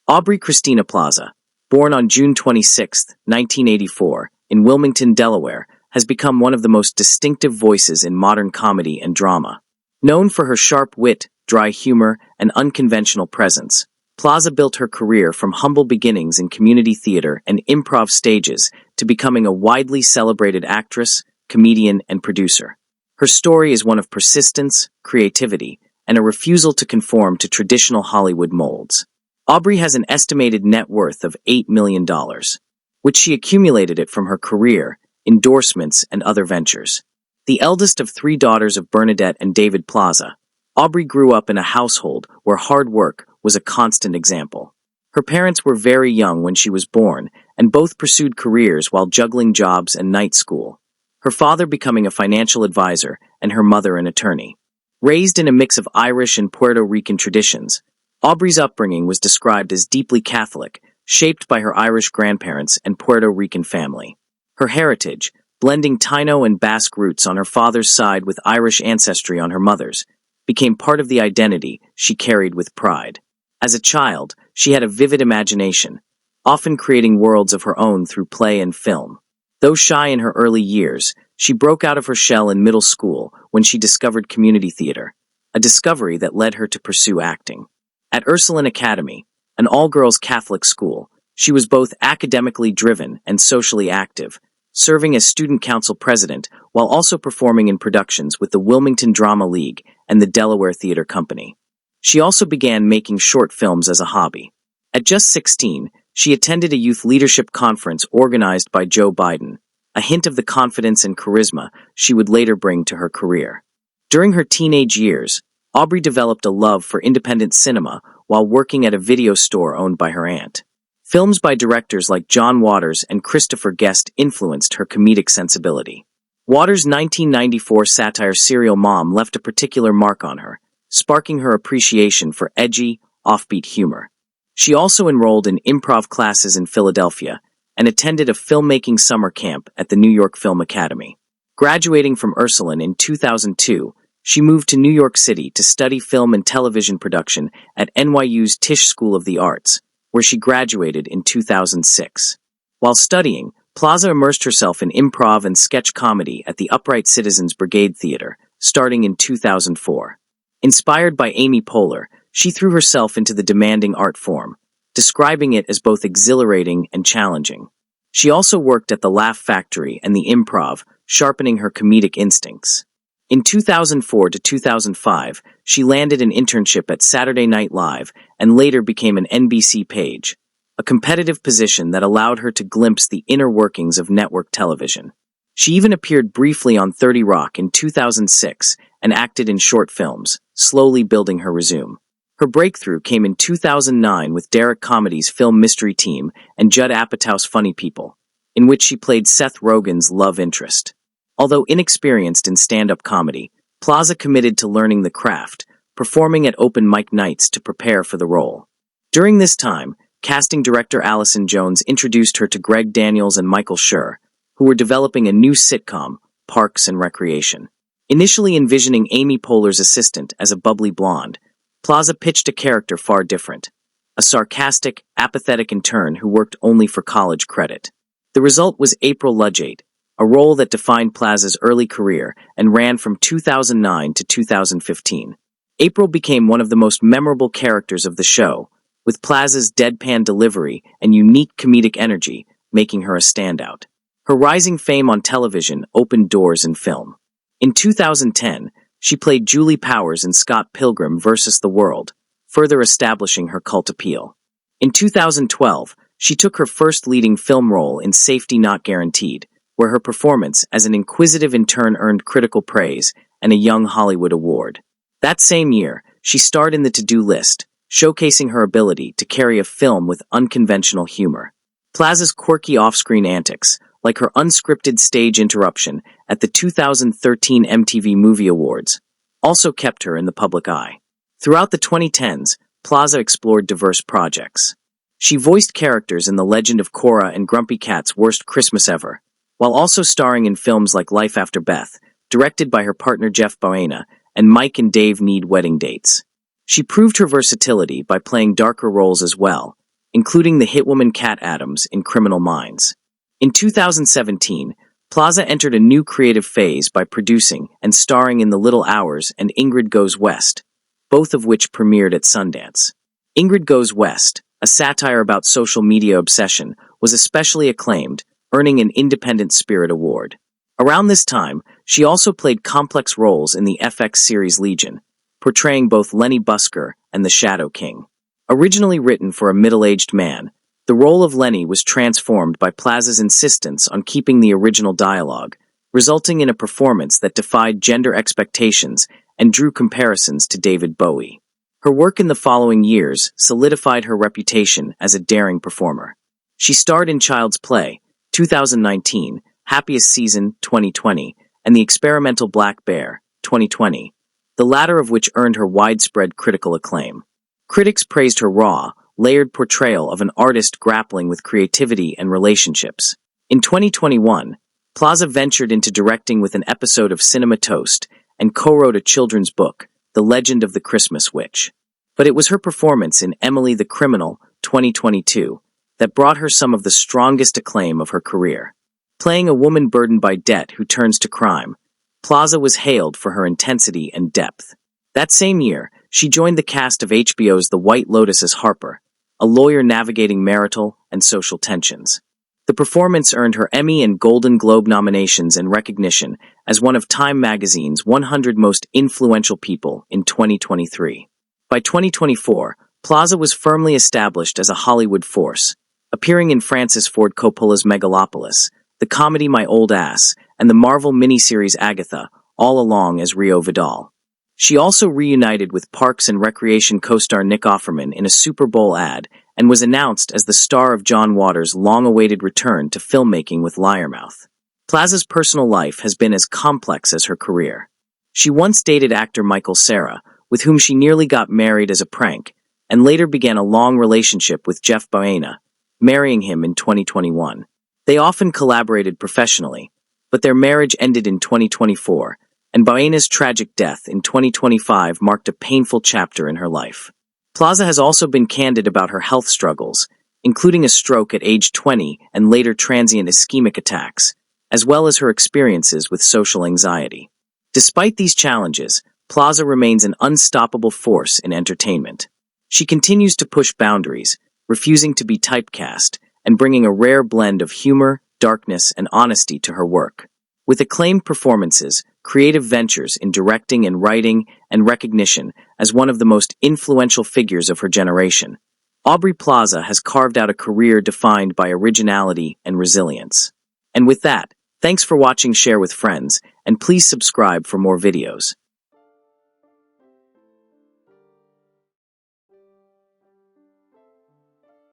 Aubrey Christina Plaza, born on June 26, 1984, in Wilmington, Delaware, has become one of the most distinctive voices in modern comedy and drama. Known for her sharp wit, dry humor, and unconventional presence, Plaza built her career from humble beginnings in community theater and improv stages to becoming a widely celebrated actress, comedian, and producer. Her story is one of persistence, creativity, and a refusal to conform to traditional Hollywood molds. Aubrey has an estimated net worth of $8 million, which she accumulated it from her career, endorsements, and other ventures. The eldest of three daughters of Bernadette and David Plaza, Aubrey grew up in a household where hard work was a constant example. Her parents were very young when she was born, and both pursued careers while juggling jobs and night school, her father becoming a financial advisor and her mother an attorney. Raised in a mix of Irish and Puerto Rican traditions, Aubrey's upbringing was described as deeply Catholic, shaped by her Irish grandparents and Puerto Rican family. Her heritage, blending Taíno and Basque roots on her father's side with Irish ancestry on her mother's, became part of the identity she carried with pride. As a child, she had a vivid imagination, often creating worlds of her own through play and film. Though shy in her early years, she broke out of her shell in middle school when she discovered community theater, a discovery that led her to pursue acting. At Ursuline Academy, an all-girls Catholic school, she was both academically driven and socially active, serving as student council president while also performing in productions with the Wilmington Drama League and the Delaware Theater Company. She also began making short films as a hobby. At just 16, she attended a youth leadership conference organized by Joe Biden, a hint of the confidence and charisma she would later bring to her career. During her teenage years, Aubrey developed a love for independent cinema while working at a video store owned by her aunt. Films by directors like John Waters and Christopher Guest influenced her comedic sensibility. Waters' 1994 satire Serial Mom left a particular mark on her, sparking her appreciation for edgy, offbeat humor. She also enrolled in improv classes in Philadelphia and attended a filmmaking summer camp at the New York Film Academy. Graduating from Ursuline in 2002, she moved to New York City to study film and television production at NYU's Tisch School of the Arts, where she graduated in 2006. While studying, Plaza immersed herself in improv and sketch comedy at the Upright Citizens Brigade Theater, starting in 2004. Inspired by Amy Poehler, she threw herself into the demanding art form, describing it as both exhilarating and challenging. She also worked at the Laugh Factory and the Improv, sharpening her comedic instincts. In 2004 to 2005, she landed an internship at Saturday Night Live and later became an NBC page, a competitive position that allowed her to glimpse the inner workings of network television. She even appeared briefly on 30 Rock in 2006 and acted in short films, slowly building her resume. Her breakthrough came in 2009 with Derek Comedy's Film Mystery Team and Judd Apatow's Funny People, in which she played Seth Rogen's love interest. Although inexperienced in stand-up comedy, Plaza committed to learning the craft, performing at open mic nights to prepare for the role. During this time, casting director Allison Jones introduced her to Greg Daniels and Michael Schur, who were developing a new sitcom, Parks and Recreation. Initially envisioning Amy Poehler's assistant as a bubbly blonde, Plaza pitched a character far different, a sarcastic, apathetic intern who worked only for college credit. The result was April Ludgate, a role that defined Plaza's early career and ran from 2009 to 2015. April became one of the most memorable characters of the show, with Plaza's deadpan delivery and unique comedic energy making her a standout. Her rising fame on television opened doors in film. In 2010, she played Julie Powers in Scott Pilgrim vs. the World, further establishing her cult appeal. In 2012, she took her first leading film role in Safety Not Guaranteed, where her performance as an inquisitive intern earned critical praise and a Young Hollywood Award. That same year, she starred in The To-Do List, showcasing her ability to carry a film with unconventional humor. Plaza's quirky off-screen antics, like her unscripted stage interruption at the 2013 MTV Movie Awards, also kept her in the public eye. Throughout the 2010s, Plaza explored diverse projects. She voiced characters in The Legend of Korra and Grumpy Cat's Worst Christmas Ever, while also starring in films like Life After Beth, directed by her partner Jeff Boena, and Mike and Dave Need Wedding Dates. She proved her versatility by playing darker roles as well, including the hitwoman Cat Adams in Criminal Minds. In 2017, Plaza entered a new creative phase by producing and starring in The Little Hours and Ingrid Goes West, both of which premiered at Sundance. Ingrid Goes West, a satire about social media obsession, was especially acclaimed, earning an Independent Spirit Award. Around this time, she also played complex roles in the FX series Legion, portraying both Lenny Busker and the Shadow King. Originally written for a middle-aged man, the role of Lenny was transformed by Plaza's insistence on keeping the original dialogue, resulting in a performance that defied gender expectations and drew comparisons to David Bowie. Her work in the following years solidified her reputation as a daring performer. She starred in Child's Play, 2019, Happiest Season, 2020, and The Experimental Black Bear, 2020, the latter of which earned her widespread critical acclaim. Critics praised her raw, layered portrayal of an artist grappling with creativity and relationships. In 2021, Plaza ventured into directing with an episode of Cinema Toast and co-wrote a children's book, The Legend of the Christmas Witch. But it was her performance in Emily the Criminal, 2022, that brought her some of the strongest acclaim of her career. Playing a woman burdened by debt who turns to crime, Plaza was hailed for her intensity and depth. That same year, she joined the cast of HBO's The White Lotus as Harper, a lawyer navigating marital and social tensions. The performance earned her Emmy and Golden Globe nominations and recognition as one of Time magazine's 100 most influential people in 2023. By 2024, Plaza was firmly established as a Hollywood force, appearing in Francis Ford Coppola's Megalopolis, the comedy My Old Ass, and the Marvel miniseries Agatha, all along as Rio Vidal. She also reunited with Parks and Recreation co-star Nick Offerman in a Super Bowl ad and was announced as the star of John Waters' long-awaited return to filmmaking with Liarmouth. Plaza's personal life has been as complex as her career. She once dated actor Michael Cera, with whom she nearly got married as a prank, and later began a long relationship with Jeff Baena, marrying him in 2021. They often collaborated professionally, but their marriage ended in 2024, and Baena's tragic death in 2025 marked a painful chapter in her life. Plaza has also been candid about her health struggles, including a stroke at age 20 and later transient ischemic attacks, as well as her experiences with social anxiety. Despite these challenges, Plaza remains an unstoppable force in entertainment. She continues to push boundaries, refusing to be typecast, and bringing a rare blend of humor, darkness, and honesty to her work. With acclaimed performances, creative ventures in directing and writing, and recognition as one of the most influential figures of her generation, Aubrey Plaza has carved out a career defined by originality and resilience. And with that, thanks for watching Share with Friends, and please subscribe for more videos.